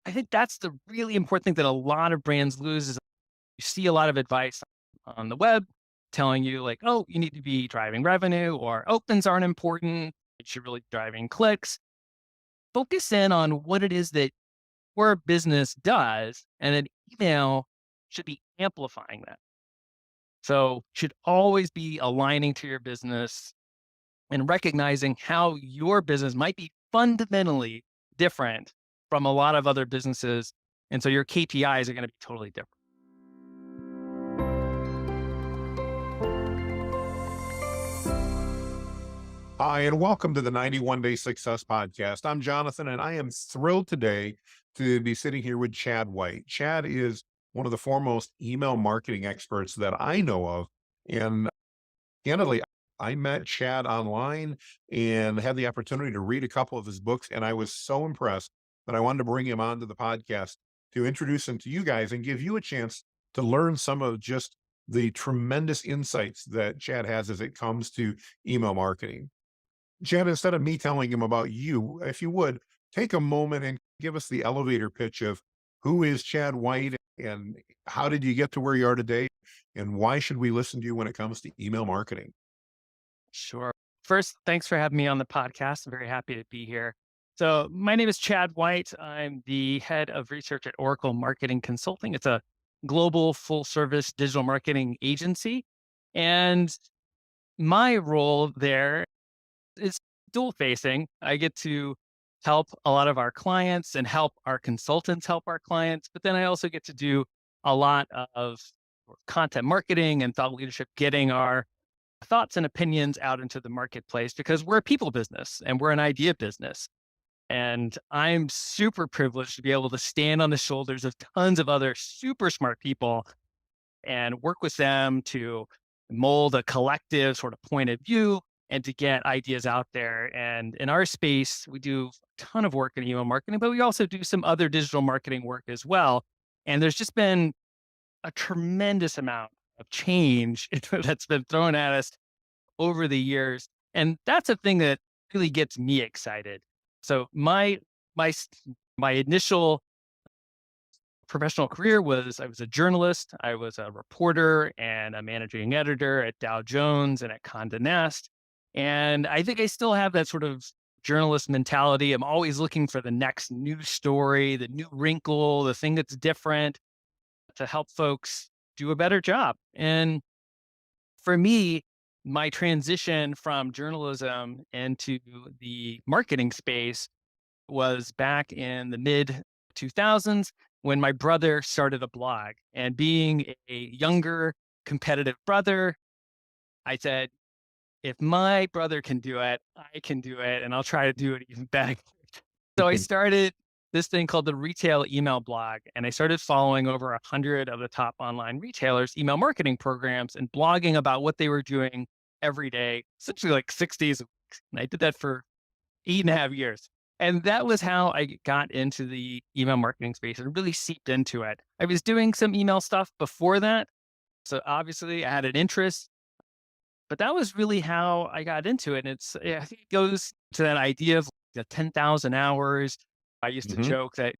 I think that's the really important thing that a lot of brands lose is you see a lot of advice on the web telling you like, oh, you need to be driving revenue or opens aren't important. You should really be driving clicks. Focus in on what it is that your business does, and an email should be amplifying that. So should always be aligning to your business and recognizing how your business might be fundamentally different from a lot of other businesses. And so your KPIs are going to be totally different. Hi, and welcome to the 91 Day Success Podcast. I'm Jonathan, and I am thrilled today to be sitting here with Chad White. Chad is one of the foremost email marketing experts that I know of. And candidly, I met Chad online and had the opportunity to read a couple of his books, and I was so impressed that I wanted to bring him onto the podcast to introduce him to you guys and give you a chance to learn some of just the tremendous insights that Chad has as it comes to email marketing. Chad, instead of me telling him about you, if you would take a moment and give us the elevator pitch of who is Chad White and how did you get to where you are today? And why should we listen to you when it comes to email marketing? Sure. First, thanks for having me on the podcast. I'm very happy to be here. So, my name is Chad White. I'm the head of research at Oracle Marketing Consulting. It's a global full service digital marketing agency. And my role there is dual facing. I get to help a lot of our clients and help our consultants help our clients. But then I also get to do a lot of content marketing and thought leadership, getting our thoughts and opinions out into the marketplace because we're a people business and we're an idea business. And I'm super privileged to be able to stand on the shoulders of tons of other super smart people and work with them to mold a collective sort of point of view and to get ideas out there. And in our space, we do a ton of work in email marketing, but we also do some other digital marketing work as well. And there's just been a tremendous amount of change that's been thrown at us over the years. And that's a thing that really gets me excited. So my s- my initial professional career was I was a journalist, I was a reporter and a managing editor at Dow Jones and at Condé Nast. And I think I still have that sort of journalist mentality. I'm always looking for the next new story, the new wrinkle, the thing that's different to help folks do a better job. And for me, my transition from journalism into the marketing space was back in the mid 2000s when my brother started a blog. And being a younger, competitive brother, I said, if my brother can do it, I can do it, and I'll try to do it even better. So I started this thing called the Retail Email Blog, and I started following over 100 of the top online retailers' email marketing programs and blogging about what they were doing every day, essentially like 6 days a week. And I did that for 8.5 years. And that was how I got into the email marketing space and really seeped into it. I was doing some email stuff before that. So obviously I had an interest, but that was really how I got into it. And I think it goes to that idea of the 10,000 hours. I used to Hmm. joke that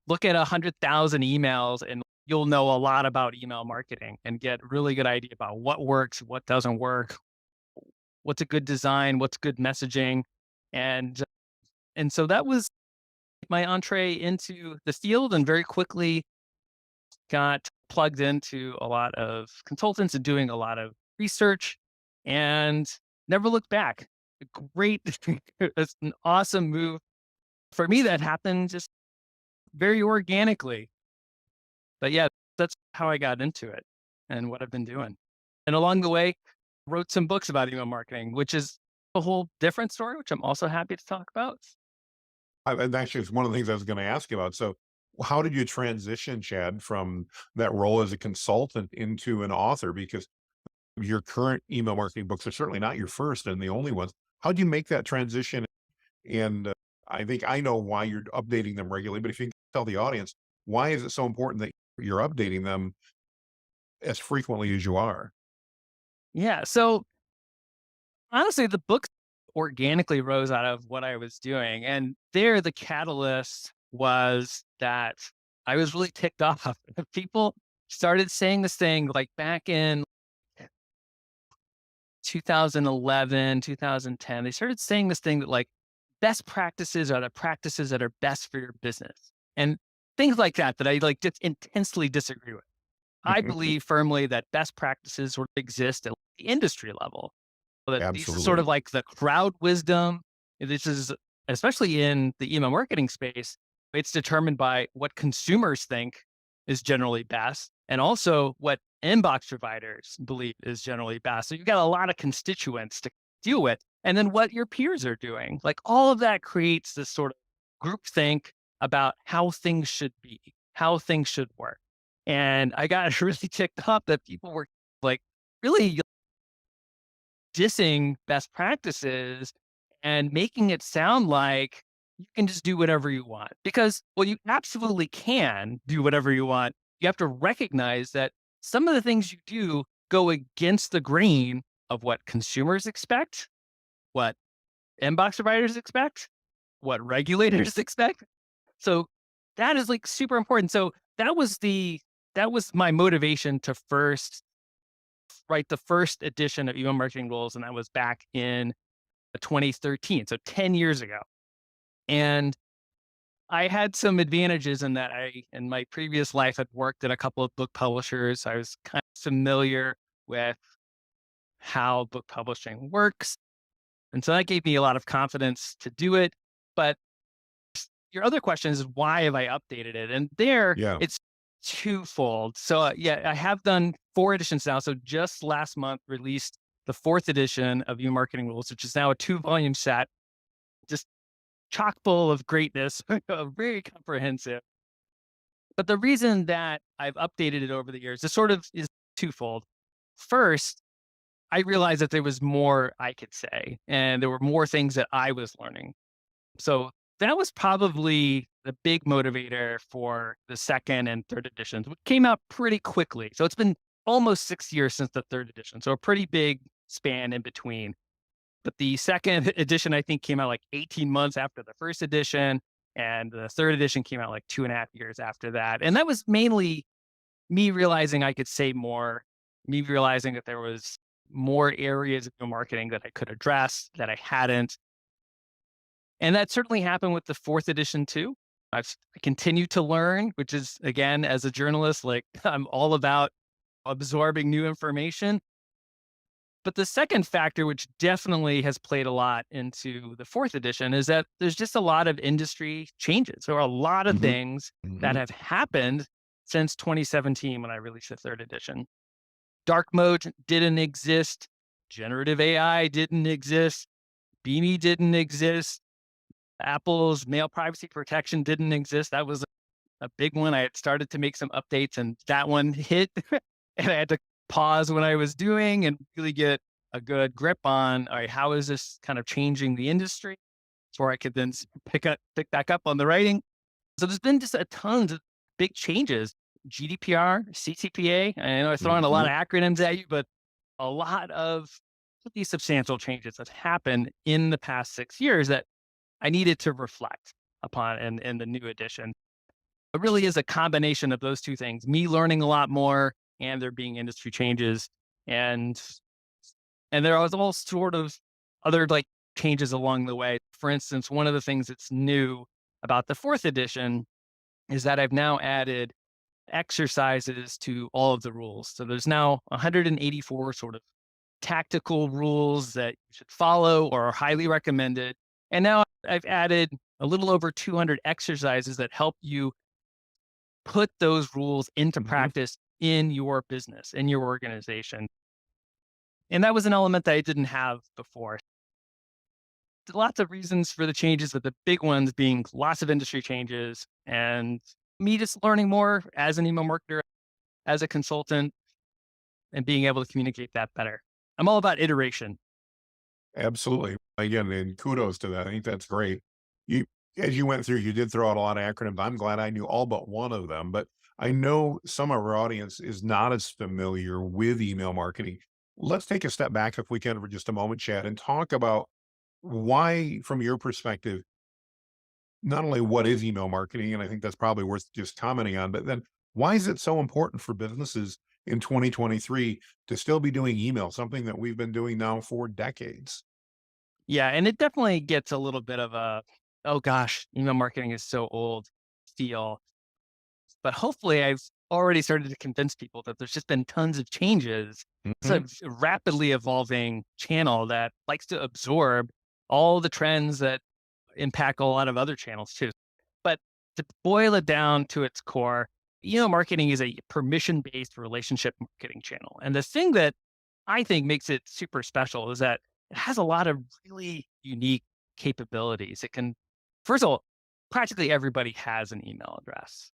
look at 100,000 emails and you'll know a lot about email marketing and get really good idea about what works, what doesn't work, what's a good design, what's good messaging. And and so that was my entree into the field and very quickly got plugged into a lot of consultants and doing a lot of research and never looked back. A great, it's an awesome move. For me, that happened just very organically. But yeah, that's how I got into it and what I've been doing. And along the way, wrote some books about email marketing, which is a whole different story, which I'm also happy to talk about. And actually, it's one of the things I was going to ask you about. So, how did you transition, Chad, from that role as a consultant into an author? Because your current email marketing books are certainly not your first and the only ones. How do you make that transition? And I think I know why you're updating them regularly, but if you can tell the audience, why is it so important that you're updating them as frequently as you are? Yeah. So honestly, the books organically rose out of what I was doing. And they're the catalyst. was that I was really ticked off. People started saying this thing like back in 2011, 2010. They started saying this thing that like best practices are the practices that are best for your business and things like that, that I like just intensely disagree with. I believe firmly that best practices sort of exist at the industry level. That these are sort Absolutely. of like the crowd wisdom. This is especially in the email marketing space, it's determined by what consumers think is generally best and also what inbox providers believe is generally best. So you've got a lot of constituents to deal with. And then what your peers are doing. Like all of that creates this sort of group think about how things should be, how things should work. And I got really ticked off that people were like really dissing best practices and making it sound like you can just do whatever you want. Because, well, you absolutely can do whatever you want. You have to recognize that some of the things you do go against the grain of what consumers expect, what inbox providers expect, what regulators expect. So that is like super important. So that was my motivation to first write the first edition of email marketing rules, and that was back in 2013, so 10 years ago. And I had some advantages in that I, in my previous life, had worked at a couple of book publishers. I was kind of familiar with how book publishing works. And so that gave me a lot of confidence to do it. But your other question is why have I updated it? And there Yeah. it's twofold. So yeah, I have done 4 editions now. So just last month released the fourth edition of email marketing rules, which is now a 2 volume set, just chock full of greatness, very comprehensive. But the reason that I've updated it over the years is sort of is twofold. First, I realized that there was more I could say, and there were more things that I was learning. So that was probably the big motivator for the second and third editions, which came out pretty quickly. So it's been almost 6 years since the third edition. So a pretty big span in between. But the second edition, I think, came out like 18 months after the first edition. And the third edition came out like 2.5 years after that. And that was mainly me realizing I could say more, me realizing that there was more areas of marketing that I could address that I hadn't. And that certainly happened with the fourth edition too. I continue to learn, which is again, as a journalist, like I'm all about absorbing new information. But the second factor, which definitely has played a lot into the fourth edition, is that there's just a lot of industry changes. There are a lot of Hmm. things that Hmm. have happened since 2017 when I released the third edition. Dark mode didn't exist. Generative AI didn't exist. Beanie didn't exist. Apple's mail privacy protection didn't exist. That was a big one. I had started to make some updates and that one hit and I had to pause what I was doing and really get a good grip on, all right, how is this kind of changing the industry before I could then pick back up on the writing. So there's been just a tons of big changes. GDPR, CCPA. I know I'm throwing a lot Hmm. of acronyms at you, but a lot of pretty substantial changes have happened in the past 6 years that I needed to reflect upon in the new edition. It really is a combination of those two things, me learning a lot more and there being industry changes. And there was all sort of other like changes along the way. For instance, one of the things that's new about the fourth edition is that I've now added exercises to all of the rules. So there's now 184 sort of tactical rules that you should follow or are highly recommended. And now I've added a little over 200 exercises that help you put those rules into Hmm. practice in your business, in your organization. And that was an element that I didn't have before. Lots of reasons for the changes, but the big ones being lots of industry changes and me just learning more as an email marketer, as a consultant, and being able to communicate that better. I'm all about iteration. Absolutely. Again, and kudos to that. I think that's great. You, as you went through, you did throw out a lot of acronyms. I'm glad I knew all but one of them, but I know some of our audience is not as familiar with email marketing. Let's take a step back if we can for just a moment, Chad, and talk about why, from your perspective, not only what is email marketing, and I think that's probably worth just commenting on, but then why is it so important for businesses in 2023 to still be doing email, something that we've been doing now for decades? Yeah, and it definitely gets a little bit of a, oh gosh, email marketing is so old feel. But hopefully I've already started to convince people that there's just been tons of changes. It's a Mhm. rapidly evolving channel that likes to absorb all the trends that impact a lot of other channels too. But to boil it down to its core, email marketing is a permission based relationship marketing channel. And the thing that I think makes it super special is that it has a lot of really unique capabilities. It can, first of all, practically everybody has an email address.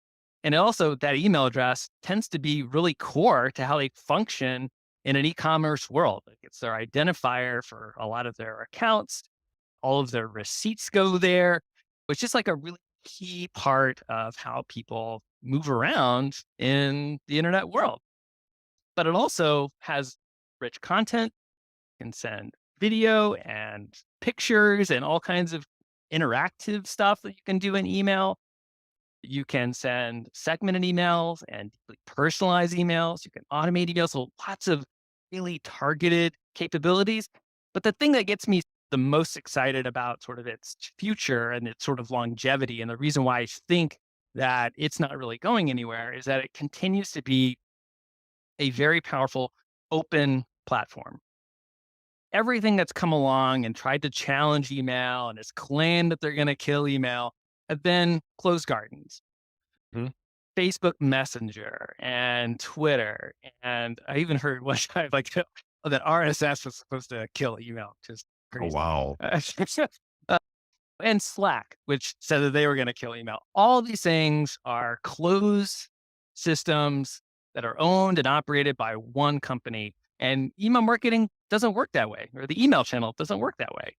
And also, that email address tends to be really core to how they function in an e commerce world. Like, it's their identifier for a lot of their accounts, all of their receipts go there, which is like a really key part of how people move around in the internet world. But it also has rich content, can send video and pictures and all kinds of interactive stuff that you can do in email. You can send segmented emails and deeply personalized emails. You can automate emails. So lots of really targeted capabilities. But the thing that gets me the most excited about sort of its future and its sort of longevity, and the reason why I think that it's not really going anywhere, is that it continues to be a very powerful open platform. Everything that's come along and tried to challenge email and has claimed that they're going to kill email have been closed gardens. Mhm. Facebook Messenger and Twitter, and I even heard one time like that RSS was supposed to kill email, just Oh, crazy. wow. Uh, and Slack, which said that they were going to kill email. All these things are closed systems that are owned and operated by one company. And email marketing doesn't work that way, or the email channel doesn't work that way.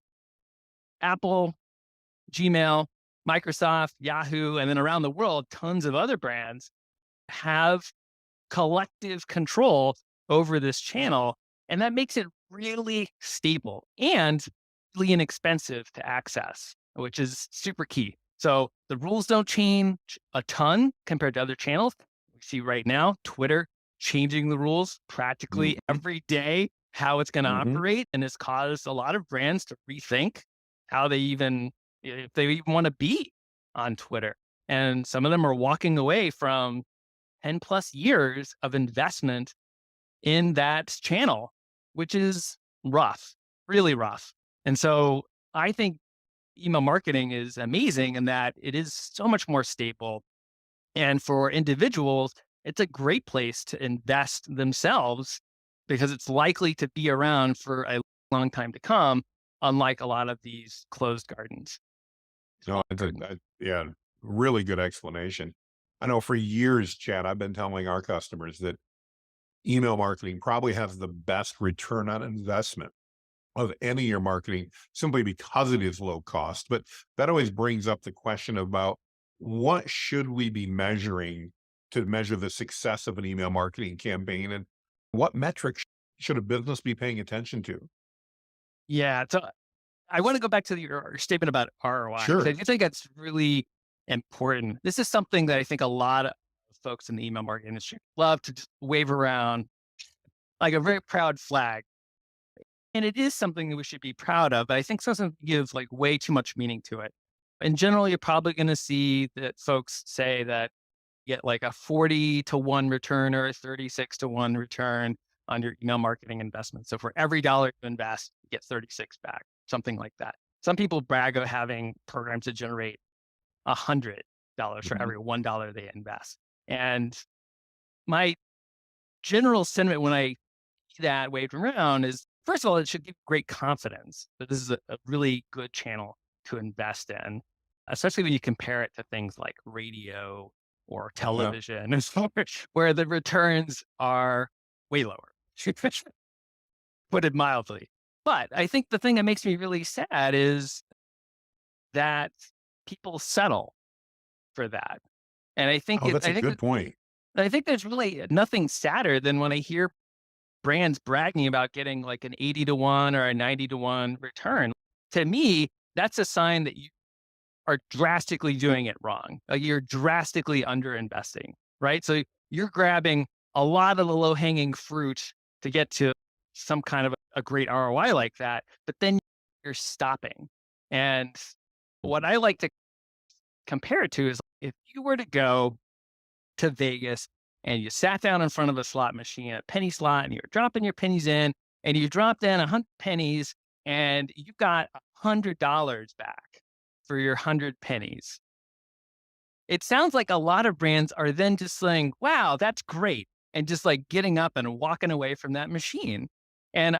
Apple, Gmail, Microsoft, Yahoo, and then around the world, tons of other brands have collective control over this channel. And that makes it really stable and really inexpensive to access, which is super key. So the rules don't change a ton compared to other channels. We see right now Twitter changing the rules practically Mhm. every day, how it's going to Mhm. operate. And it's caused a lot of brands to rethink how they even, if they even want to be on Twitter. And some of them are walking away from 10 plus years of investment in that channel, which is rough, really rough. And so I think email marketing is amazing in that it is so much more stable. And for individuals, it's a great place to invest themselves because it's likely to be around for a long time to come, unlike a lot of these closed gardens, No, small it's gardens. yeah, really good explanation. I know for years, Chad, I've been telling our customers that email marketing probably has the best return on investment of any of your marketing simply because it is low cost. But that always brings up the question about what should we be measuring to measure the success of an email marketing campaign, and what metrics should a business be paying attention to? Yeah. So I want to go back to your statement about ROI because I Sure. do think that's really important. This is something that I think a lot of folks in the email marketing industry love to just wave around like a very proud flag. And it is something that we should be proud of, but I think sometimes we give like way too much meaning to it. In general, you're probably going to see that folks say that you get like a 40 to 1 return or a 36 to 1 return on your email marketing investment. So for every dollar you invest, you get 36 back, something like that. Some people brag of having programs that generate $100 for Mhm. every $1 they invest. And my general sentiment when I see that waved around is, first of all, it should give great confidence that this is a really good channel to invest in, especially when you compare it to things like radio or Uh-huh. television, where the returns are way lower, put it mildly. But I think the thing that makes me really sad is that people settle for that. And Oh, that's a good point. I think there's really nothing sadder than when I hear brands bragging about getting like an 80 to 1 or a 90 to 1 return. To me, that's a sign that are drastically doing it wrong. Like you're drastically underinvesting, right? So you're grabbing a lot of the low hanging fruit to get to some kind of a great ROI like that, but then you're stopping. And what I like to compare it to is if you were to go to Vegas and you sat down in front of a slot machine, a penny slot, and you're dropping your pennies in, and you dropped in 100 pennies, and you got $100 back for your 100 pennies. It sounds like a lot of brands are then just saying, wow, that's great. And just like getting up and walking away from that machine. And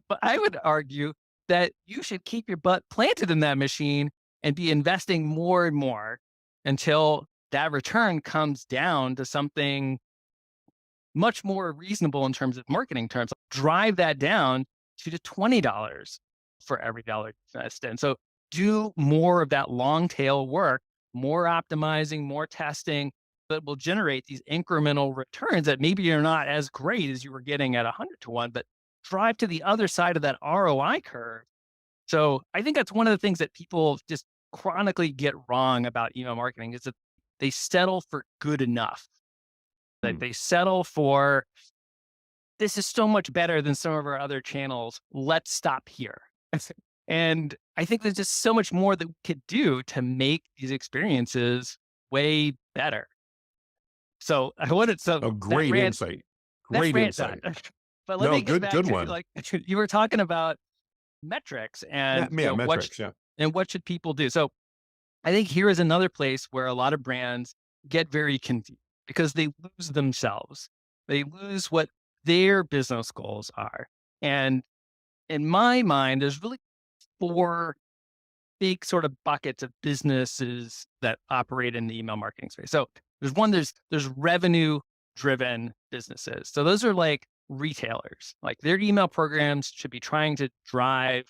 but I would argue that you should keep your butt planted in that machine and be investing more and more until that return comes down to something much more reasonable in terms of marketing terms. Drive that down to $20 for every dollar invested. And so do more of that long tail work, more optimizing, more testing that will generate these incremental returns that maybe are not as great as you were getting at 100 to 1, but drive to the other side of that ROI curve. So I think that's one of the things that people just chronically get wrong about email marketing is that they settle for good enough. That Hmm. they settle for this is so much better than some of our other channels. Let's stop here. And I think there's just so much more that we could do to make these experiences way better. So I wanted so A that great rant insight. that Great rant done. insight. But let No, me get good, back good to one. like you were talking about metrics Yeah, and yeah, metrics. Yeah. what should people do? So I think here is another place where a lot of brands get very confused because they lose themselves. They lose what their business goals are. And in my mind, there's really four big sort of buckets of businesses that operate in the email marketing space. So there's revenue driven businesses. So those are like retailers. Like their email programs should be trying to drive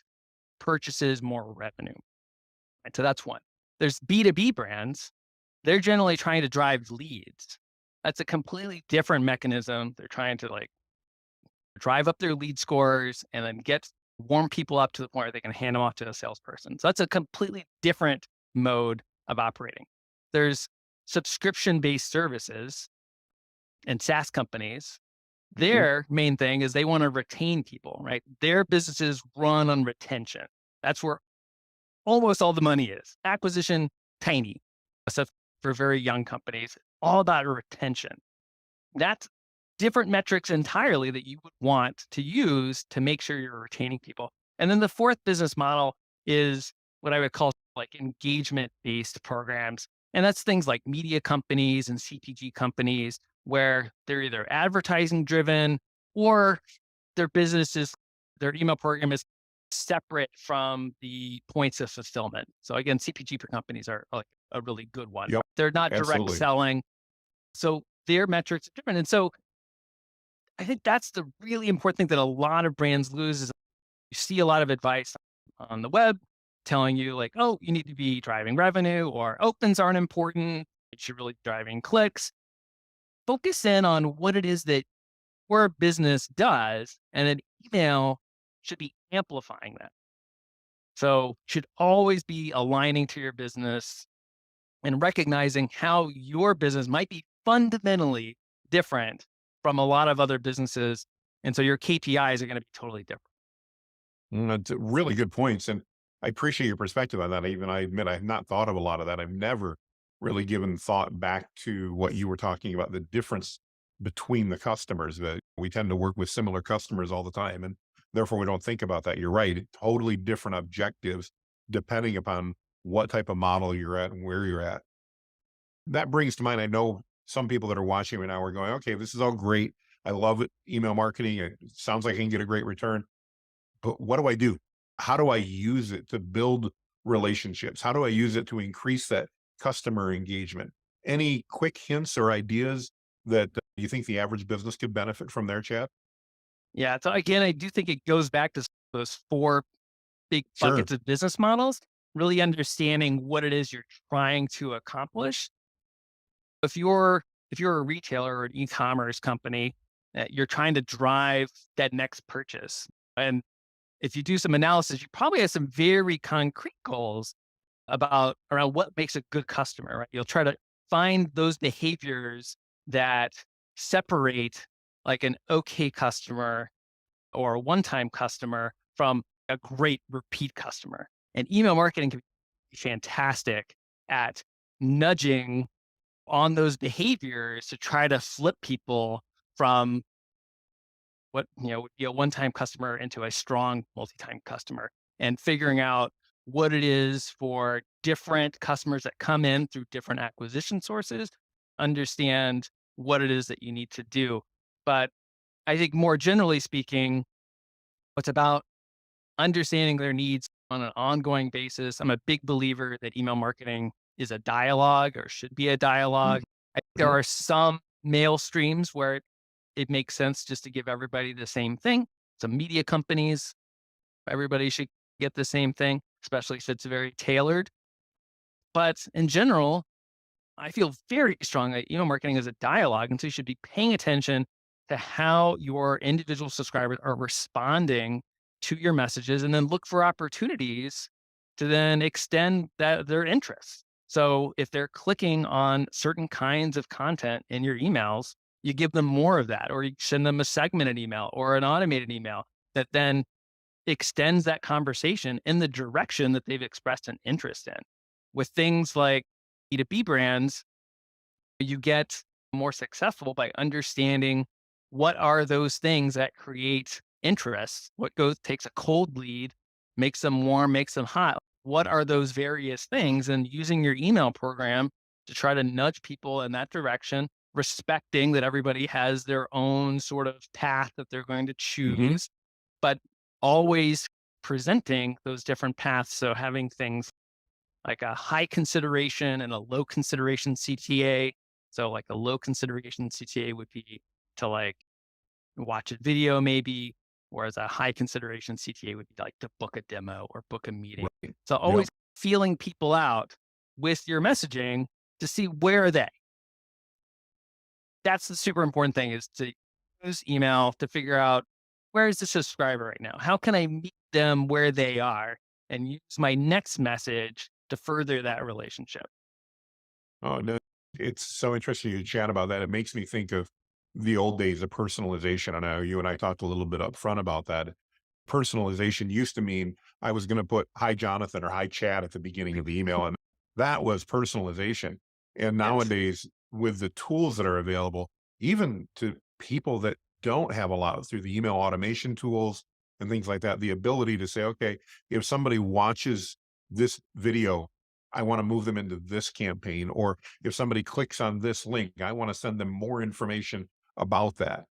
purchases, more revenue. And so that's one. There's B2B brands. They're generally trying to drive leads. That's a completely different mechanism. They're trying to like drive up their lead scores and then warm people up to the point where they can hand them off to a salesperson. So that's a completely different mode of operating. There's subscription based services and SaaS companies. Mhm. Their main thing is they want to retain people, right? Their businesses run on retention. That's where almost all the money is. Acquisition, tiny. So for very young companies, all about retention. That's different metrics entirely that you would want to use to make sure you're retaining people. And then the fourth business model is what I would call like engagement based programs. And that's things like media companies and CPG companies where they're either advertising driven or their businesses, their email program is separate from the points of fulfillment. So again, CPG companies are like a really good one. Yep. They're not direct Absolutely. selling. So their metrics are different. And so I think that's the really important thing that a lot of brands lose is you see a lot of advice on the web telling you like, oh, you need to be driving revenue or opens aren't important. You should really be driving clicks. Focus in on what it is that your business does, and then email should be amplifying that. So should always be aligning to your business and recognizing how your business might be fundamentally different from a lot of other businesses. And so your KPIs are going to be totally different. That's really good points. And I appreciate your perspective on that. I admit I have not thought of a lot of that. I've never really given thought back to what you were talking about, the difference between the customers. That we tend to work with similar customers all the time. And therefore we don't think about that. You're right. Totally different objectives depending upon what type of model you're at and where you're at. That brings to mind, I know some people that are watching right now are going, okay, this is all great. I love it. Email marketing. It sounds like I can get a great return, but what do I do? How do I use it to build relationships? How do I use it to increase that customer engagement? Any quick hints or ideas that you think the average business could benefit from their chat? Yeah. So again, I do think it goes back to those four big Sure. buckets of business models, really understanding what it is you're trying to accomplish. If you're a retailer or an e-commerce company, you're trying to drive that next purchase. And if you do some analysis, you probably have some very concrete goals about around what makes a good customer, right? You'll try to find those behaviors that separate like an okay customer or a one-time customer from a great repeat customer. And email marketing can be fantastic at nudging on those behaviors to try to flip people from what would be a one-time customer into a strong multi-time customer, and figuring out what it is for different customers that come in through different acquisition sources, understand what it is that you need to do. But I think more generally speaking, it's about understanding their needs on an ongoing basis. I'm a big believer that email marketing is a dialogue or should be a dialogue. I think there Mhm. are some mail streams where it makes sense just to give everybody the same thing. Some media companies, everybody should get the same thing, especially if it's very tailored. But in general, I feel very strongly that email marketing is a dialogue. And so you should be paying attention to how your individual subscribers are responding to your messages, and then look for opportunities to then extend their interests. So if they're clicking on certain kinds of content in your emails, you give them more of that, or you send them a segmented email or an automated email that then extends that conversation in the direction that they've expressed an interest in. With things like B2B brands, you get more successful by understanding what are those things that create interest, what goes takes a cold lead, makes them warm, makes them hot. What are those various things? And using your email program to try to nudge people in that direction, respecting that everybody has their own sort of path that they're going to Mhm. choose, but always presenting those different paths. So having things like a high consideration and a low consideration CTA. So like a low consideration CTA would be to like watch a video maybe, whereas a high consideration CTA would be like to book a demo or book a meeting. Right. So Yep. always feeling people out with your messaging to see where are they. That's the super important thing, is to use email to figure out where is the subscriber right now? How can I meet them where they are and use my next message to further that relationship? Oh, no, it's so interesting to chat about that. It makes me think of the old days of personalization. I know you and I talked a little bit up front about that. Personalization used to mean I was going to put hi Jonathan or hi Chad at the beginning of the email, and that was personalization. And Yes. nowadays, with the tools that are available, even to people that don't have a lot through the email automation tools and things like that, the ability to say, okay, if somebody watches this video, I want to move them into this campaign, or if somebody clicks on this link, I want to send them more information about that.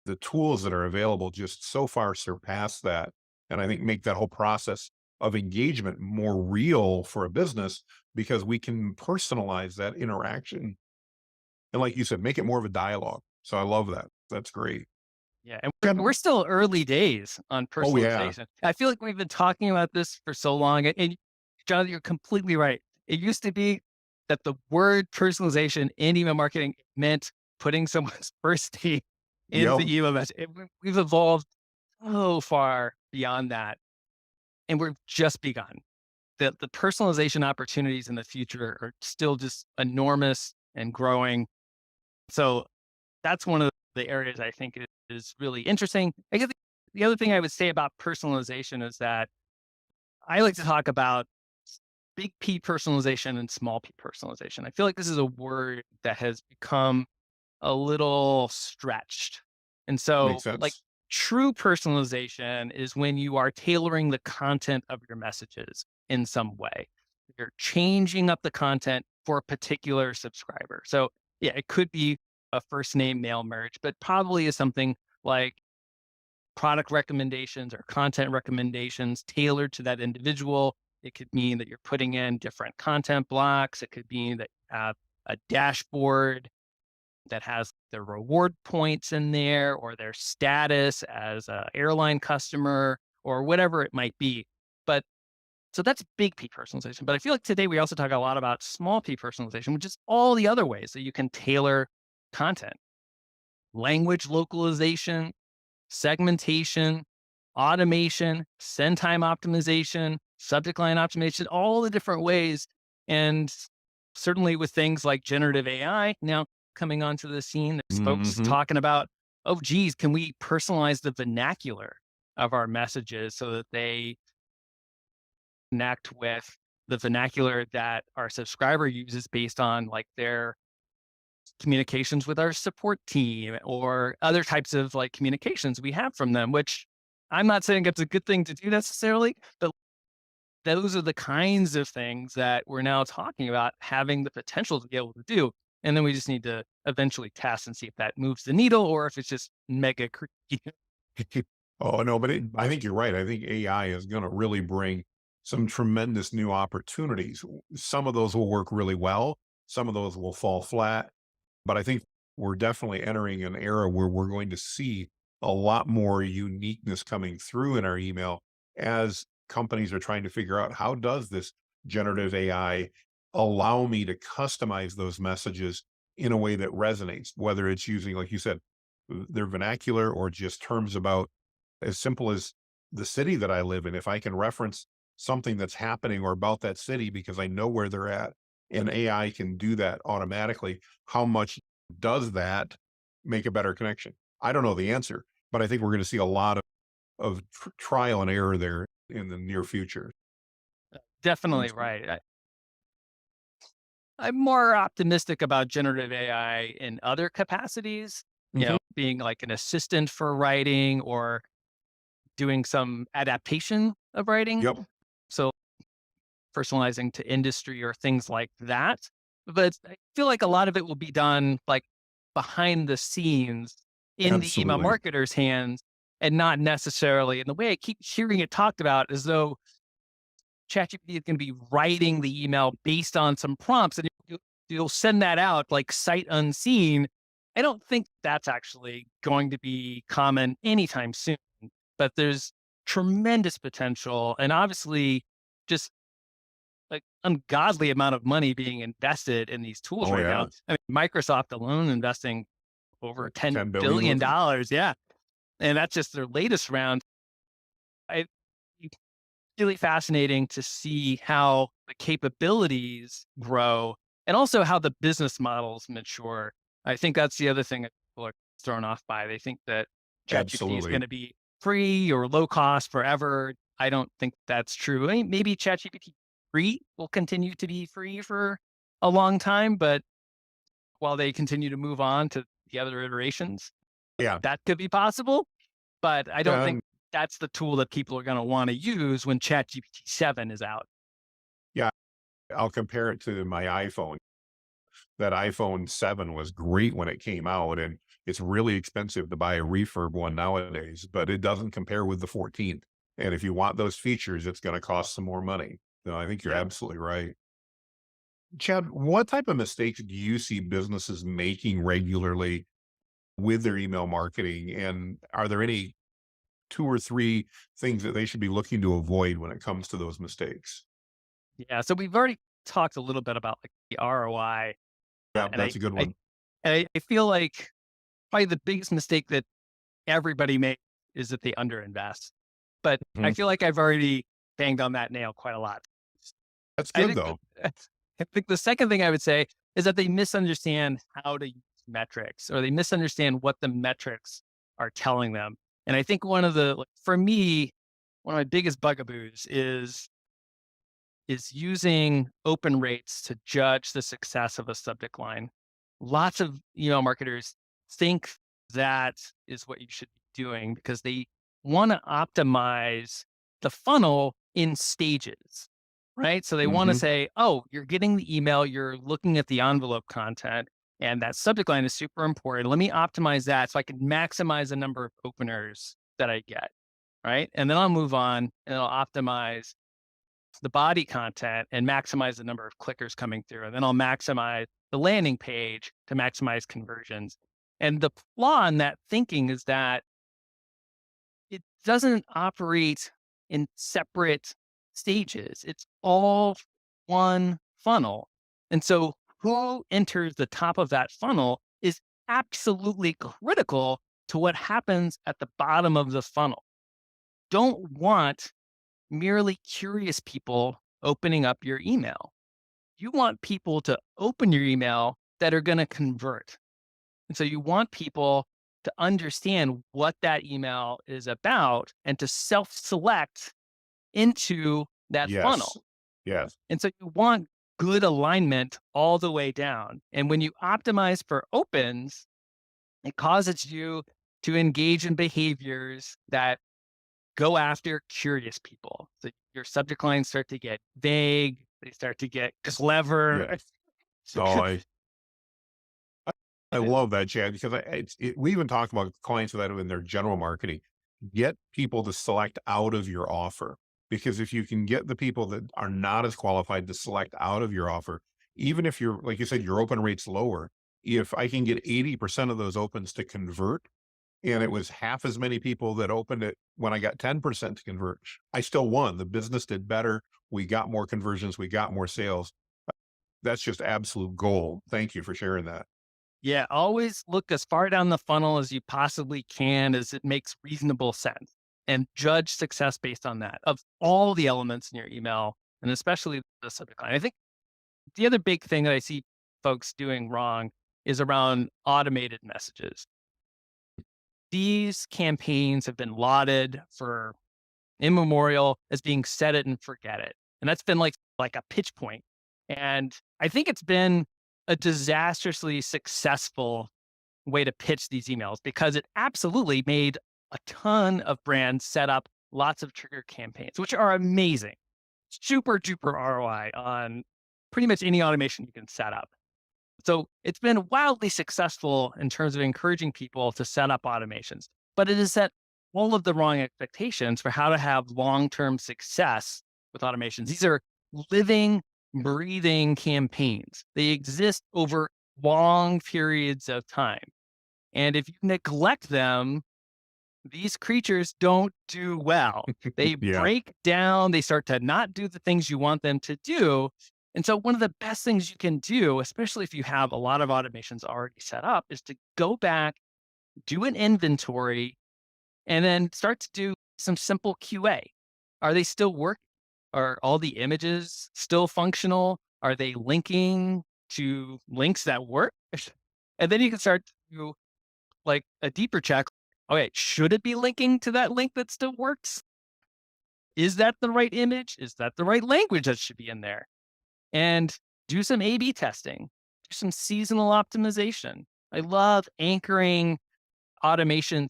The tools that are available just so far surpass that, and I think make that whole process of engagement more real for a business, because we can personalize that interaction, and like you said, make it more of a dialogue. So I love that. That's great. Yeah, and we're And still early days on oh yeah. personalization. I feel like we've been talking about this for so long, and John, you're completely right. It used to be that the word personalization in email marketing meant putting someone's first name in Yep. the email message. We've evolved so far beyond that, and we're just begun. The personalization opportunities in the future are still just enormous and growing. So that's one of the areas I think is really interesting. I guess the other thing I would say about personalization is that I like to talk about big P personalization and small p personalization. I feel like this is a word that has become a little stretched. And Makes so, like, sense. true personalization is when you are tailoring the content of your messages in some way. You're changing up the content for a particular subscriber. So, yeah, it could be a first name mail merge, but probably is something like product recommendations or content recommendations tailored to that individual. It could mean that you're putting in different content blocks. It could mean that you have a dashboard that has their reward points in there, or their status as a airline customer, or whatever it might be. But so that's big P personalization. But I feel like today we also talk a lot about small P personalization, which is all the other ways that you can tailor content: language localization, segmentation, automation, send time optimization, subject line optimization, all the different ways. And certainly with things like generative AI now coming onto the scene, there's folks Hmm. talking about, oh, geez, can we personalize the vernacular of our messages so that they connect with the vernacular that our subscriber uses based on like their communications with our support team or other types of like communications we have from them, which I'm not saying it's a good thing to do necessarily, but those are the kinds of things that we're now talking about having the potential to be able to do. And then we just need to eventually test and see if that moves the needle or if it's just mega creepy. Oh, no, but I think you're right. I think AI is going to really bring some tremendous new opportunities. Some of those will work really well. Some of those will fall flat. But I think we're definitely entering an era where we're going to see a lot more uniqueness coming through in our email as companies are trying to figure out how does this generative AI allow me to customize those messages in a way that resonates, whether it's using, like you said, their vernacular or just terms about as simple as the city that I live in. If I can reference something that's happening or about that city because I know where they're at, and AI can do that automatically, how much does that make a better connection? I don't know the answer, but I think we're going to see a lot of trial and error there in the near future. Definitely right. I'm more optimistic about generative AI in other capacities, Mhm. being like an assistant for writing or doing some adaptation of writing. Yep, So personalizing to industry or things like that. But I feel like a lot of it will be done like behind the scenes in the email absolutely. marketer's hands and not necessarily. And the way I keep hearing it talked about is though ChatGPT is going to be writing the email based on some prompts and you'll send that out like sight unseen. I don't think that's actually going to be common anytime soon, but there's tremendous potential and obviously just like ungodly amount of money being invested in these tools Oh right now. yeah, I mean, Microsoft alone investing over $10 10 billion billion. was it? Yeah. And that's just their latest round. I it's really fascinating to see how the capabilities grow and also how the business models mature. I think that's the other thing that people are thrown off by. They think that ChatGPT is going Absolutely. to be free or low cost forever. I don't think that's true. I mean, maybe ChatGPT free will continue to be free for a long time, but while they continue to move on to the other iterations, Yeah, that could be possible. But I don't yeah, think that's the tool that people are going to want to use when ChatGPT 7 is out. yeah. I'll compare it to my iPhone. That iPhone 7 was great when it came out, and it's really expensive to buy a refurb one nowadays, but it doesn't compare with the 14. And if you want those features, it's going to cost some more money. No, I think you're Yep. absolutely right. Chad, what type of mistakes do you see businesses making regularly with their email marketing? And are there any two or three things that they should be looking to avoid when it comes to those mistakes? Yeah. So we've already talked a little bit about like the ROI, Yeah, and that's a good I, one. I feel like probably the biggest mistake that everybody makes is that they underinvest. But I Mhm. feel like I've already banged on that nail quite a lot. That's I good think though. I think the second thing I would say is that they misunderstand how to use metrics or they misunderstand what the metrics are telling them. And I think one of the like, for me, one of my biggest bugaboos is using open rates to judge the success of a subject line. Lots of email marketers think that is what you should be doing because they want to optimize the funnel in stages, right? So they want to Mhm. say, oh, you're getting the email, you're looking at the envelope content, and that subject line is super important. Let me optimize that so I can maximize the number of openers that I get, right? And then I'll move on and I'll optimize the body content and maximize the number of clickers coming through. And then I'll maximize the landing page to maximize conversions. And the flaw in that thinking is that it doesn't operate in separate stages. It's all one funnel. And so who enters the top of that funnel is absolutely critical to what happens at the bottom of the funnel. Don't want merely curious people opening up your email. You want people to open your email that are going to convert. And so you want people to understand what that email is about and to self select into that Yes. funnel. Yes. And so you want good alignment all the way down. And when you optimize for opens, it causes you to engage in behaviors that go after curious people. So your subject lines start to get vague, they start to get clever. Yeah. Oh, I And love that, Chad, because we even talk about clients that in their general marketing. Get people to select out of your offer, because if you can get the people that are not as qualified to select out of your offer, even if you're, like you said, your open rate's lower, if I can get 80% of those opens to convert, and it was half as many people that opened it when I got 10% to convert, I still won. The business did better. We got more conversions. We got more sales. That's just absolute gold. Thank you for sharing that. yeah, always look as far down the funnel as you possibly can as it makes reasonable sense and judge success based on that of all the elements in your email and especially the subject line. I think the other big thing that I see folks doing wrong is around automated messages. These campaigns have been lauded for immemorial as being set it and forget it. And that's been like a pitch point. And I think it's been a disastrously successful way to pitch these emails because it absolutely made a ton of brands set up lots of trigger campaigns, which are amazing. Super duper ROI on pretty much any automation you can set up. So it's been wildly successful in terms of encouraging people to set up automations, but it has set all of the wrong expectations for how to have long term success with automations. These are living, breathing campaigns, they exist over long periods of time. And if you neglect them, these creatures don't do well. They Yeah, break down, they start to not do the things you want them to do. And so, one of the best things you can do, especially if you have a lot of automations already set up, is to go back, do an inventory, and then start to do some simple QA. Are they still working? Are all the images still functional? Are they linking to links that work? And then you can start to like a deeper check. Okay, should it be linking to that link that still works? Is that the right image? Is that the right language that should be in there? And do some A B testing, do some seasonal optimization. I love anchoring automation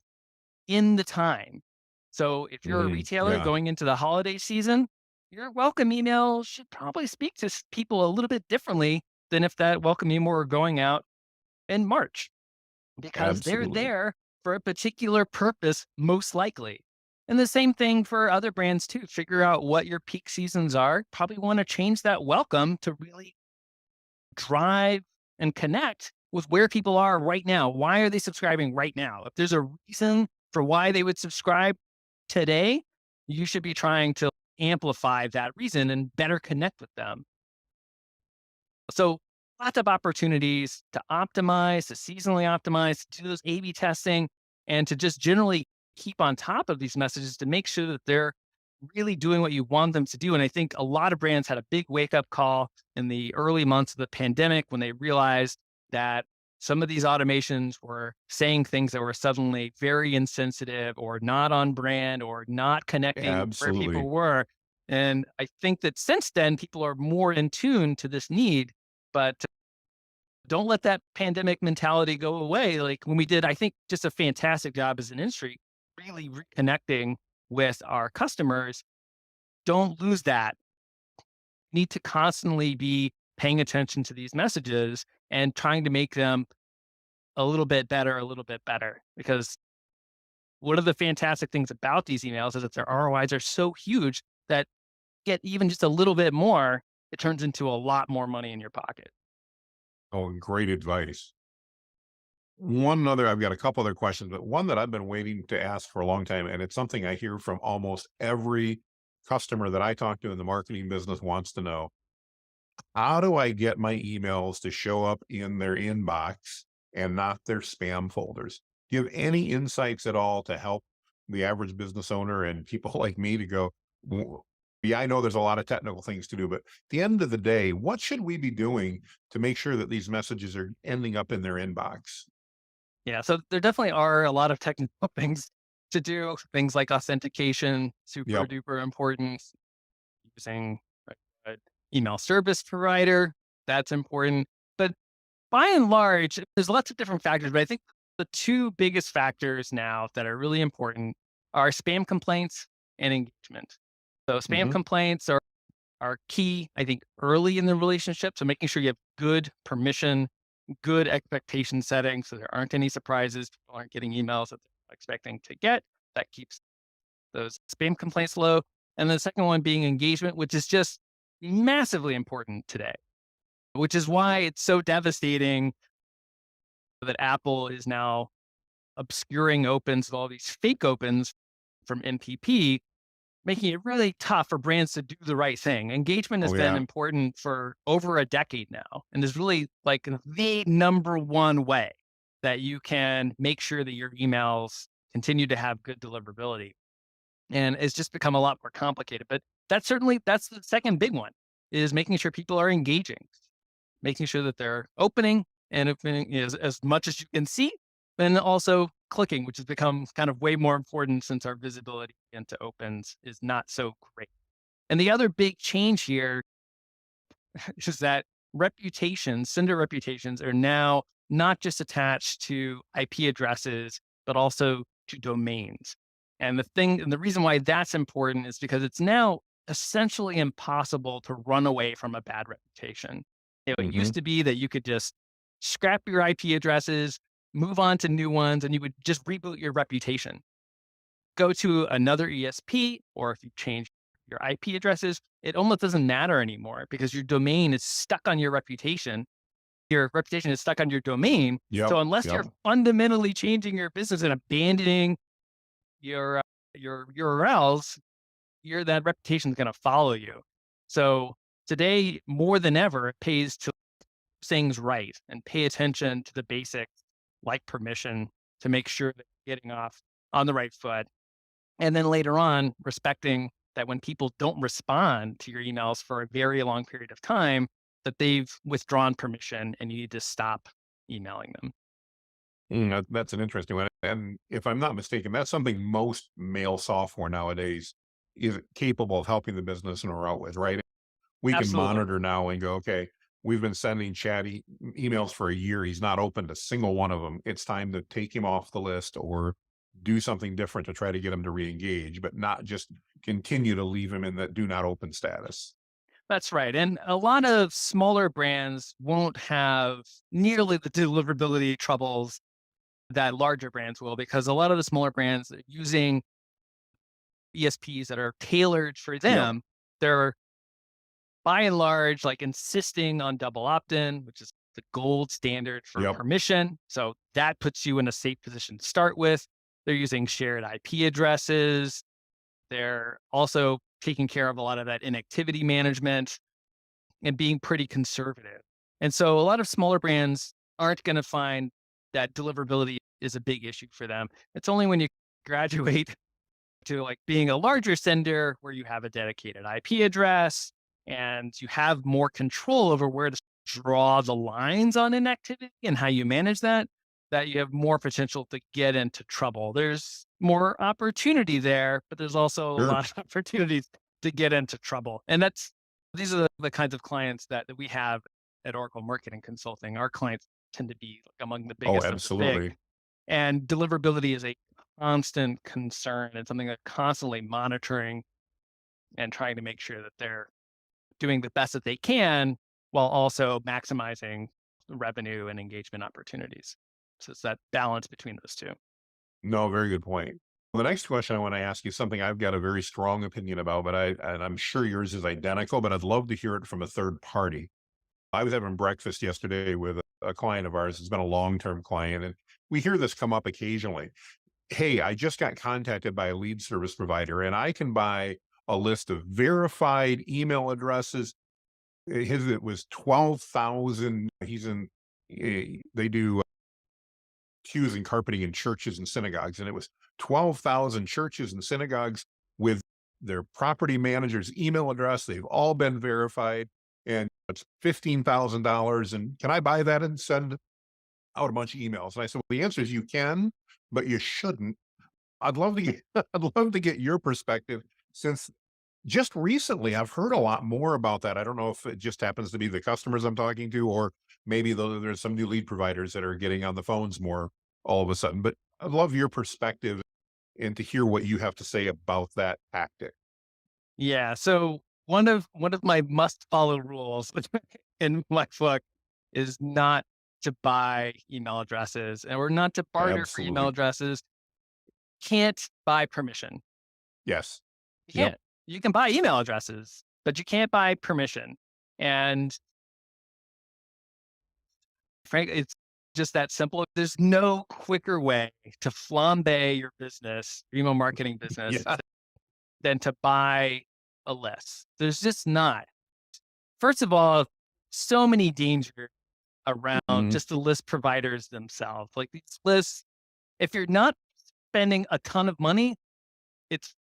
in the time. So if you're a retailer yeah, going into the holiday season, your welcome email should probably speak to people a little bit differently than if that welcome email were going out in March because they're absolutely. there for a particular purpose, most likely. And the same thing for other brands too. Figure out what your peak seasons are. Probably want to change that welcome to really drive and connect with where people are right now. Why are they subscribing right now? If there's a reason for why they would subscribe today, you should be trying to amplify that reason and better connect with them. So lots of opportunities to optimize, to seasonally optimize, to do those A/B testing, and to just generally keep on top of these messages to make sure that they're really doing what you want them to do. And I think a lot of brands had a big wake up call in the early months of the pandemic when they realized that some of these automations were saying things that were suddenly very insensitive or not on brand or not connecting where Absolutely. people were. And I think that since then, people are more in tune to this need, but don't let that pandemic mentality go away. Like when we did, I think, just a fantastic job as an industry, really reconnecting with our customers. Don't lose that. Need to constantly be paying attention to these messages and trying to make them a little bit better. Because one of the fantastic things about these emails is that their ROIs are so huge that get even just a little bit more, it turns into a lot more money in your pocket. Oh, great advice. One other, I've got a couple other questions, but one that I've been waiting to ask for a long time, and it's something I hear from almost every customer that I talk to in the marketing business wants to know. How do I get my emails to show up in their inbox and not their spam folders? Do you have any insights at all to help the average business owner and people like me to go, Yeah, I know there's a lot of technical things to do, but at the end of the day, what should we be doing to make sure that these messages are ending up in their inbox? Yeah, so there definitely are a lot of technical things to do. Things like authentication, super Yep. duper important. Using an email service provider, that's important. But by and large, there's lots of different factors, but I think the two biggest factors now that are really important are spam complaints and engagement. So spam Hmm. complaints are key, I think, early in the relationship. So making sure you have good permission, good expectation setting, so there aren't any surprises. People aren't getting emails that they're expecting to get. That keeps those spam complaints low. And the second one being engagement, which is just massively important today, which is why it's so devastating that Apple is now obscuring opens with all these fake opens from NPP, making it really tough for brands to do the right thing. Engagement has Oh been yeah. important for over a decade now, and is really like the number one way that you can make sure that your emails continue to have good deliverability. And it's just become a lot more complicated. But that's the second big one is making sure people are engaging, making sure that they're opening and opening as much as you can see, and also clicking, which has become kind of way more important since our visibility into opens is not so great. And the other big change here is that sender reputations are now not just attached to IP addresses, but also to domains. And the reason why that's important is because it's now essentially impossible to run away from a bad reputation. It Hmm. used to be that you could just scrap your IP addresses, move on to new ones, and you would just reboot your reputation. Go to another ESP, or if you change your IP addresses, it almost doesn't matter anymore because your domain is stuck on your reputation. Your reputation is stuck on your domain. Yep. So unless Yep. you're fundamentally changing your business and abandoning your your URLs, that reputation is going to follow you. So today, more than ever, it pays to do things right and pay attention to the basics like permission to make sure that you're getting off on the right foot. And then later on, respecting that when people don't respond to your emails for a very long period of time, that they've withdrawn permission and you need to stop emailing them. That's an interesting one. And if I'm not mistaken, that's something most mail software nowadays is capable of helping the business in a route with, right? We can Absolutely. monitor now and go, okay, we've been sending emails for a year. He's not opened a single one of them. It's time to take him off the list or do something different to try to get him to re-engage, but not just continue to leave him in that do not open status. That's right. And a lot of smaller brands won't have nearly the deliverability troubles that larger brands will, because a lot of the smaller brands are using ESPs that are tailored for Yep. them. They're by and large, like insisting on double opt-in, which is the gold standard for Yep. permission. So that puts you in a safe position to start with. They're using shared IP addresses. They're also taking care of a lot of that inactivity management and being pretty conservative. And so a lot of smaller brands aren't going to find that deliverability is a big issue for them. It's only when you graduate to like being a larger sender where you have a dedicated IP address and you have more control over where to draw the lines on inactivity and how you manage that, that you have more potential to get into trouble. There's more opportunity there, but there's also a Sure. lot of opportunities to get into trouble. And these are the kinds of clients that we have at Oracle Marketing Consulting. Our clients tend to be like among the Oh, biggest of the big, absolutely. and deliverability is a constant concern. It's something that constantly monitoring and trying to make sure that they're doing the best that they can while also maximizing revenue and engagement opportunities. So it's that balance between those two. No, very good point. The next question I want to ask you something I've got a very strong opinion about, and I'm sure yours is identical, but I'd love to hear it from a third party. I was having breakfast yesterday with a client of ours. It's been a long-term client, and we hear this come up occasionally. Hey, I just got contacted by a lead service provider, and I can buy a list of verified email addresses. It was 12,000. They do pews and carpeting in churches and synagogues, and it was 12,000 churches and synagogues with their property manager's email address. They've all been verified, and it's $15,000. And can I buy that and send out a bunch of emails? And I said, well, the answer is you can, but you shouldn't. I'd love to get, I'd love to get your perspective, since just recently I've heard a lot more about that. I don't know if it just happens to be the customers I'm talking to, or maybe there's some new lead providers that are getting on the phones more all of a sudden. But I'd love your perspective and to hear what you have to say about that tactic. Yeah. So one of my must follow rules in my book is not to buy email addresses or not to barter for email Absolutely. addresses. Can't buy permission. Yes. You Yep. can't. You can buy email addresses, but you can't buy permission. And frankly, it's just that simple. There's no quicker way to flambe your business, your email marketing business, Yeah. than to buy a list. There's just not. First of all, so many dangers around Mhm. just the list providers themselves. Like these lists, if you're not spending a ton of money, it's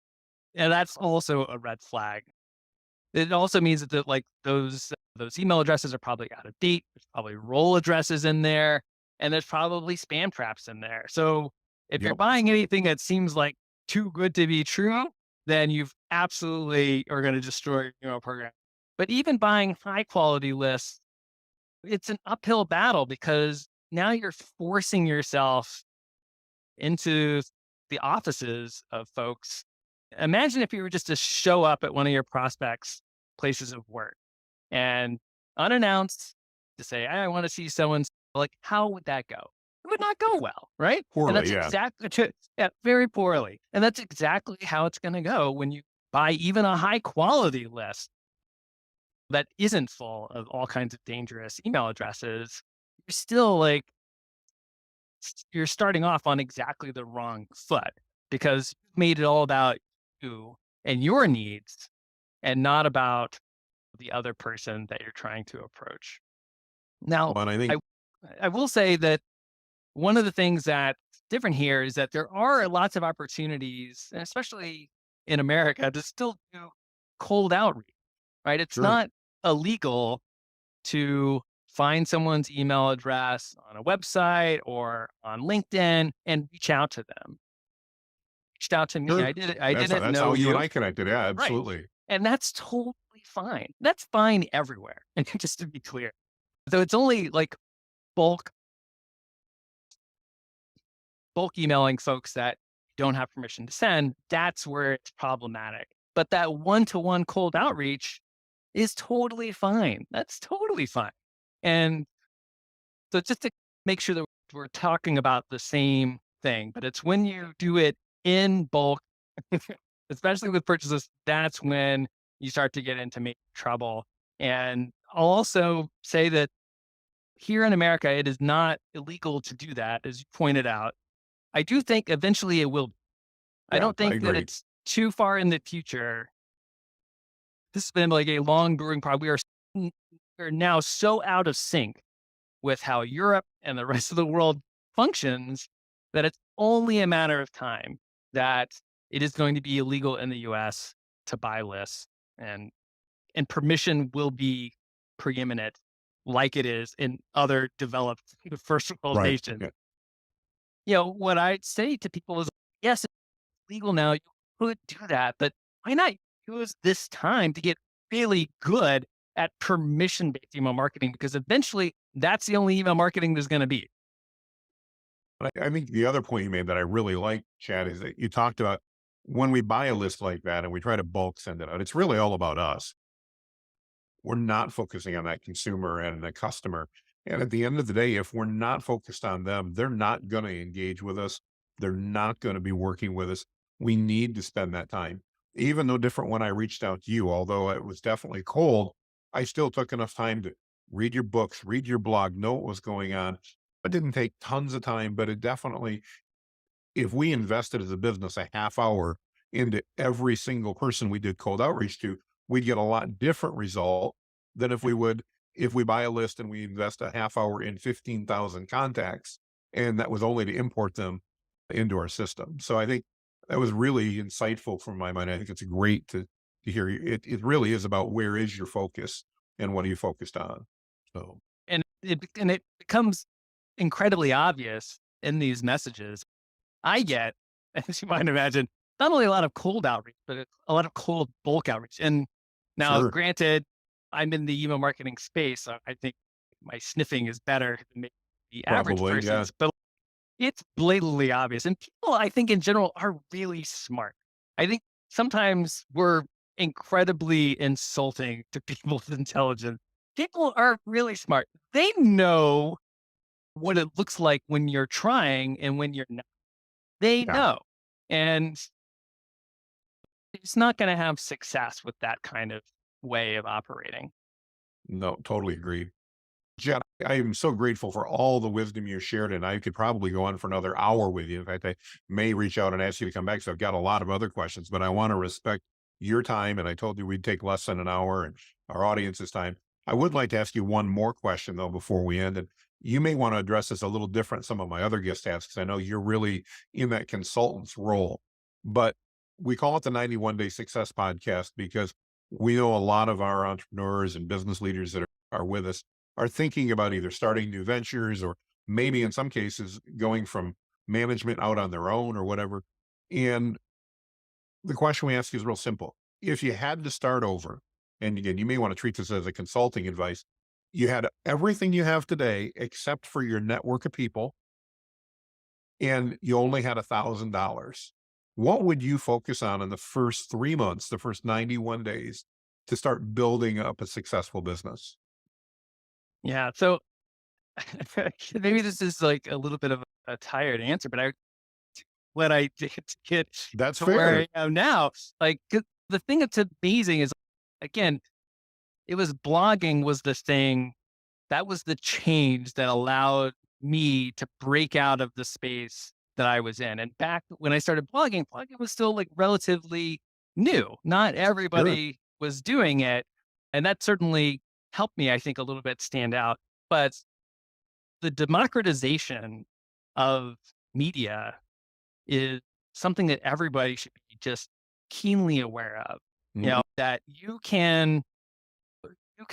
and that's also a red flag. It also means that like those email addresses are probably out of date. There's probably role addresses in there, and there's probably spam traps in there. So if you're Yep. buying anything that seems like too good to be true, then you've absolutely are going to destroy your email program. But even buying high quality lists, it's an uphill battle because now you're forcing yourself into the offices of folks. Imagine if you were just to show up at one of your prospects' places of work and unannounced to say, I want to see someone. Like, how would that go? It would not go well, right? And Poorly. that's Yeah. exactly, yeah, very poorly. And that's exactly how it's going to go when you buy even a high quality list that isn't full of all kinds of dangerous email addresses. You're still like, you're starting off on exactly the wrong foot because you've made it all about you and your needs and not about the other person that you're trying to approach. Now, Well, and I I think I will say that one of the things that's different here is that there are lots of opportunities, and especially in America, to still do cold outreach, right? It's sure. not illegal to find someone's email address on a website or on LinkedIn and reach out to them. Reached out to me. Sure. I didn't That's know how you and you. I connected. Yeah, Right. absolutely. And that's totally fine. That's fine everywhere. And just to be clear. So it's only like bulk bulk emailing folks that don't have permission to send, that's where it's problematic. But that one-to-one cold outreach is totally fine. That's totally fine. And so just to make sure that we're talking about the same thing, but it's when you do it in bulk, especially with purchases, that's when you start to get into major trouble. And I'll also say that here in America, it is not illegal to do that, as you pointed out. I do think eventually it will. I Yeah, don't I think that agree. it's too far in the future. This has been like a long brewing problem. We're now so out of sync with how Europe and the rest of the world functions that it's only a matter of time that it is going to be illegal in the US to buy lists and permission will be preeminent like it is in other developed first world Right. nations. Yeah. What I'd say to people is yes, it's legal now. You could do that, but why not use this time to get really good at permission based email marketing? Because eventually that's the only email marketing there's going to be. But I think the other point you made that I really like, Chad, is that you talked about when we buy a list like that and we try to bulk send it out, it's really all about us. We're not focusing on that consumer and the customer. And at the end of the day, if we're not focused on them, they're not going to engage with us. They're not going to be working with us. We need to spend that time. Even though different when I reached out to you, although it was definitely cold, I still took enough time to read your books, read your blog, know what was going on. It didn't take tons of time, but it definitely, if we invested as a business a half hour into every single person we did cold outreach to, we'd get a lot different result than if we would if we buy a list and we invest a half hour in 15,000 contacts and that was only to import them into our system. So I think That was really insightful from my mind. I think it's great to hear you. It really is about where is your focus and what are you focused on. So And it becomes incredibly obvious in these messages. I get, as you might imagine, not only a lot of cold outreach, but a lot of cold bulk outreach. And now, sure, granted, I'm in the email marketing space, so I think my sniffing is better than maybe the average probably, yeah, person's, but it's blatantly obvious. And people, I think, in general, are really smart. I think sometimes we're incredibly insulting to people's intelligence. People are really smart. They know what it looks like when you're trying and when you're not. They yeah, know. And it's not going to have success with that kind of way of operating. no, totally agree. Jed, I am so grateful for all the wisdom you shared, and I could probably go on for another hour with you. In fact, I may reach out and ask you to come back. So I've got a lot of other questions, but I want to respect your time. And I told you we'd take less than an hour and our audience's time. I would like to ask you one more question though before we end. And you may want to address this a little different than some of my other guest asks, because I know you're really in that consultant's role. But we call it the 91 Day Success Podcast because we know a lot of our entrepreneurs and business leaders that are with us are thinking about either starting new ventures or maybe in some cases going from management out on their own or whatever. And the question we ask is real simple. If you had to start over, and again, you may want to treat this as a consulting advice, you had everything you have today except for your network of people, and you only had $1,000. What would you focus on in the first 3 months, the first 91 days to start building up a successful business? Yeah. So maybe this is like a little bit of a tired answer, but what I did to get That's to where fair. I am now, like 'cause the thing that's amazing is, again, it was blogging was the thing that was the change that allowed me to break out of the space that I was in. And back when I started blogging was still like relatively new. Not Sure. everybody was doing it. And that certainly helped me, I think, a little bit stand out. But the democratization of media is something that everybody should be just keenly aware of. Mhm. That you can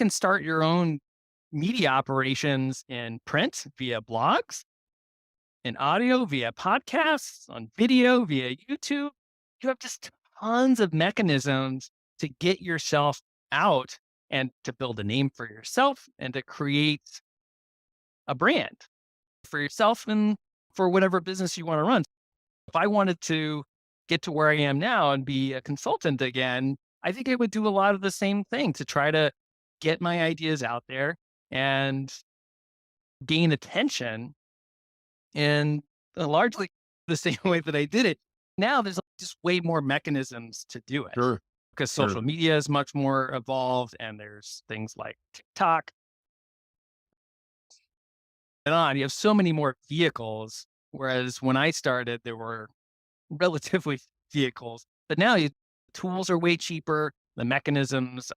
start your own media operations in print via blogs, in audio via podcasts, on video via YouTube. You have just tons of mechanisms to get yourself out and to build a name for yourself and to create a brand for yourself and for whatever business you want to run. If I wanted to get to where I am now and be a consultant again, I think I would do a lot of the same thing to try to get my ideas out there and gain attention in largely the same way that I did it. Now there's just way more mechanisms to do it Sure. because Sure. social media is much more evolved and there's things like TikTok and on. You have so many more vehicles. Whereas when I started, there were relatively vehicles, but now tools are way cheaper. The mechanisms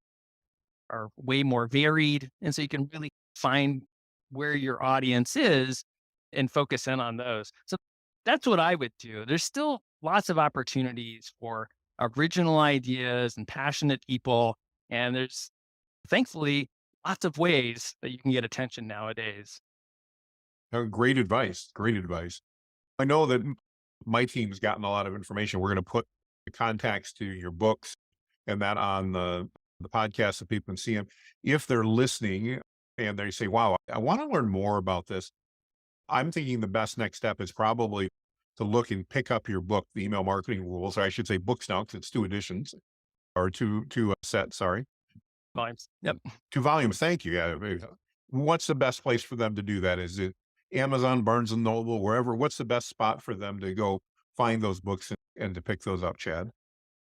are way more varied. And so you can really find where your audience is and focus in on those. So that's what I would do. There's still lots of opportunities for original ideas and passionate people. And there's thankfully lots of ways that you can get attention nowadays. Great advice. Great advice. I know that my team's gotten a lot of information. We're going to put the contacts to your books and that on the podcast so people can see them. If they're listening and they say, wow, I want to learn more about this, I'm thinking the best next step is probably to look and pick up your book, The Email Marketing Rules, or I should say books now, because it's two editions or two sets, sorry. Volumes. Yep. 2 volumes, thank you, yeah, what's the best place for them to do that? Is it Amazon, Barnes& and Noble, wherever? What's the best spot for them to go find those books and to pick those up, Chad?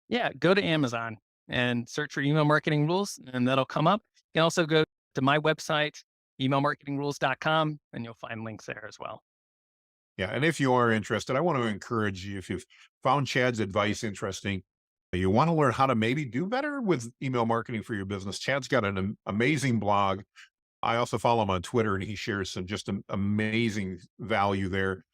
Yeah, go to Amazon and search for email marketing rules, and that'll come up. You can also go to my website, emailmarketingrules.com, and you'll find links there as well. Yeah, and if you are interested, I want to encourage you, if you've found Chad's advice interesting, you want to learn how to maybe do better with email marketing for your business, Chad's got an amazing blog. I also follow him on Twitter, and he shares some just amazing value there.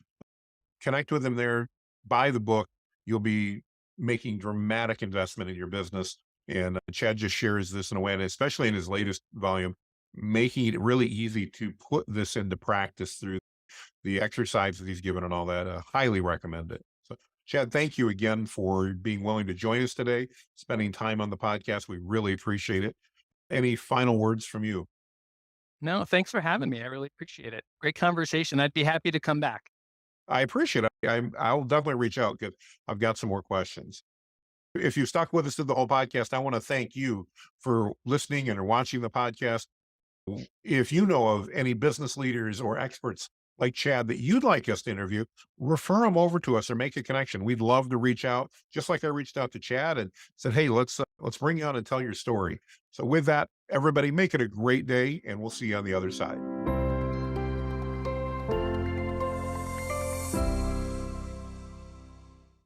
Connect with him there, buy the book. you'll be making dramatic investment in your business. And Chad just shares this in a way, and especially in his latest volume, making it really easy to put this into practice through the exercise that he's given and all that. Highly recommend it. So, Chad, thank you again for being willing to join us today, spending time on the podcast. We really appreciate it. Any final words from you? No, thanks for having me. I really appreciate it. Great conversation. I'd be happy to come back. I appreciate it. I'll definitely reach out because I've got some more questions. If you stuck with us through the whole podcast, I want to thank you for listening and watching the podcast. If you know of any business leaders or experts like Chad that you'd like us to interview, refer them over to us or make a connection. We'd love to reach out, just like I reached out to Chad and said, "Hey, let's bring you on and tell your story." So with that, everybody, make it a great day, and we'll see you on the other side.